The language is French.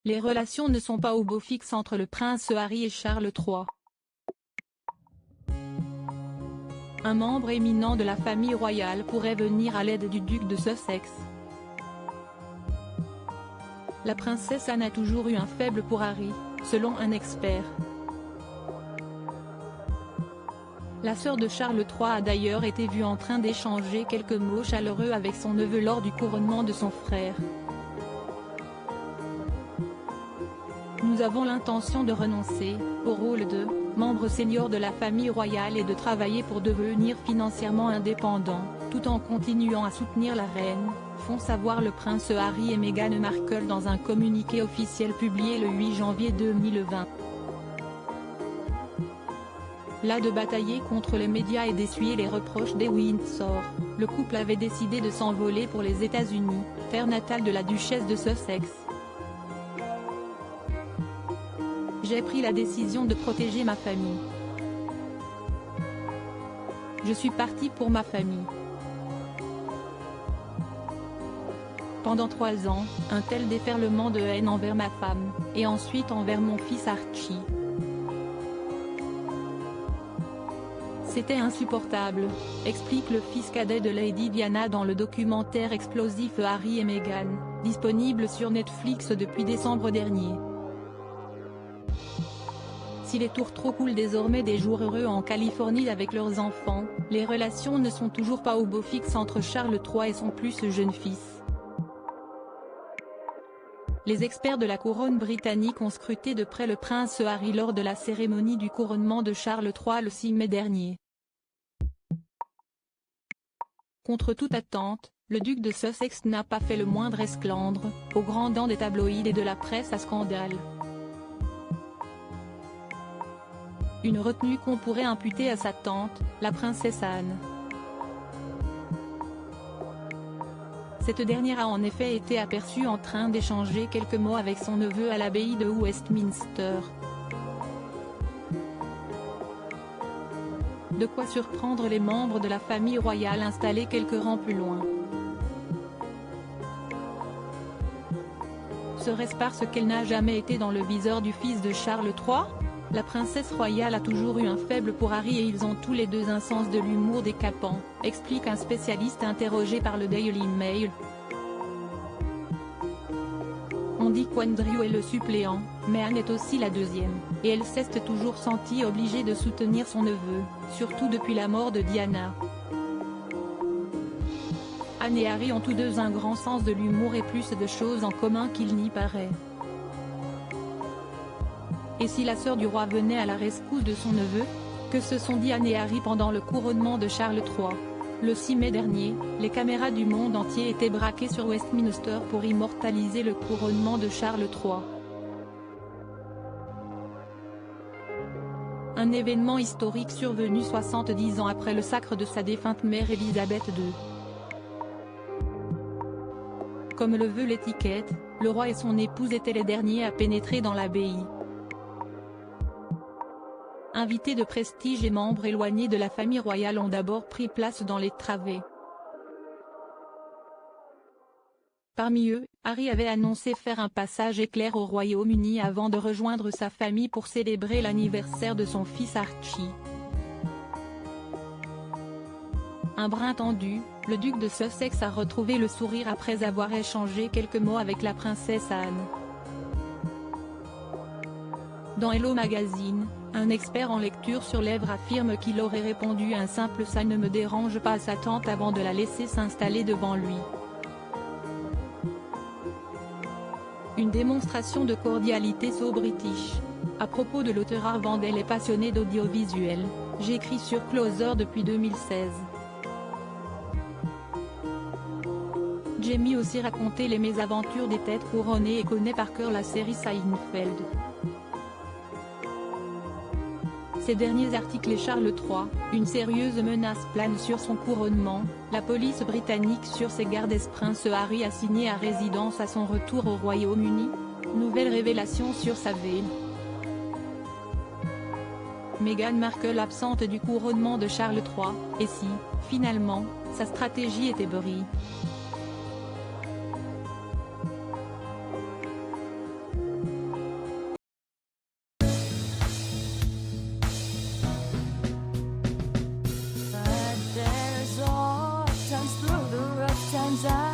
Les relations ne sont pas au beau fixe entre le prince Harry et Charles III. Un membre éminent de la famille royale pourrait venir à l'aide du duc de Sussex. La princesse Anne a toujours eu un faible pour Harry, selon un expert. La sœur de Charles III a d'ailleurs été vue en train d'échanger quelques mots chaleureux avec son neveu lors du couronnement de son frère. Nous avons l'intention de renoncer au rôle de membre senior de la famille royale et de travailler pour devenir financièrement indépendant, tout en continuant à soutenir la reine, font savoir le prince Harry et Meghan Markle dans un communiqué officiel publié le 8 janvier 2020. Las de batailler contre les médias et d'essuyer les reproches des Windsor, le couple avait décidé de s'envoler pour les États-Unis, terre natale de la duchesse de Sussex. J'ai pris la décision de protéger ma famille. Je suis partie pour ma famille. Pendant 3 ans, un tel déferlement de haine envers ma femme, et ensuite envers mon fils Archie. C'était insupportable, explique le fils cadet de Lady Diana dans le documentaire explosif Harry et Meghan, disponible sur Netflix depuis décembre dernier. Si les tourtereaux coulent désormais des jours heureux en Californie avec leurs enfants, les relations ne sont toujours pas au beau fixe entre Charles III et son plus jeune fils. Les experts de la couronne britannique ont scruté de près le prince Harry lors de la cérémonie du couronnement de Charles III le 6 mai dernier. Contre toute attente, le duc de Sussex n'a pas fait le moindre esclandre, aux grandes dents des tabloïds et de la presse à scandale. Une retenue qu'on pourrait imputer à sa tante, la princesse Anne. Cette dernière a en effet été aperçue en train d'échanger quelques mots avec son neveu à l'abbaye de Westminster. De quoi surprendre les membres de la famille royale installés quelques rangs plus loin. Serait-ce parce qu'elle n'a jamais été dans le viseur du fils de Charles III ? La princesse royale a toujours eu un faible pour Harry et ils ont tous les deux un sens de l'humour décapant, explique un spécialiste interrogé par le Daily Mail. On dit qu'Andrew est le suppléant, mais Anne est aussi la deuxième, et elle s'est toujours sentie obligée de soutenir son neveu, surtout depuis la mort de Diana. Anne et Harry ont tous deux un grand sens de l'humour et plus de choses en commun qu'il n'y paraît. Et si la sœur du roi venait à la rescousse de son neveu ? Que se sont dit Anne et Harry pendant le couronnement de Charles III ? Le 6 mai dernier, les caméras du monde entier étaient braquées sur Westminster pour immortaliser le couronnement de Charles III. Un événement historique survenu 70 ans après le sacre de sa défunte mère Élisabeth II. Comme le veut l'étiquette, le roi et son épouse étaient les derniers à pénétrer dans l'abbaye. Invités de prestige et membres éloignés de la famille royale ont d'abord pris place dans les travées. Parmi eux, Harry avait annoncé faire un passage éclair au Royaume-Uni avant de rejoindre sa famille pour célébrer l'anniversaire de son fils Archie. Un brin tendu, le duc de Sussex a retrouvé le sourire après avoir échangé quelques mots avec la princesse Anne. Dans Hello Magazine, un expert en lecture sur lèvres affirme qu'il aurait répondu un simple « ça ne me dérange pas » à sa tante avant de la laisser s'installer devant lui. Une démonstration de cordialité so british. À propos de l'auteur Arvandel est passionné d'audiovisuel, j'écris sur Closer depuis 2016. Jamie aussi raconté les mésaventures des têtes couronnées et connaît par cœur la série Seinfeld. Ces derniers articles et Charles III, une sérieuse menace plane sur son couronnement, la police britannique sur ses gardes Prince Harry assigné à résidence à son retour au Royaume-Uni, nouvelle révélation sur sa veine. Meghan Markle absente du couronnement de Charles III, et si, finalement, sa stratégie était brie. Hamza.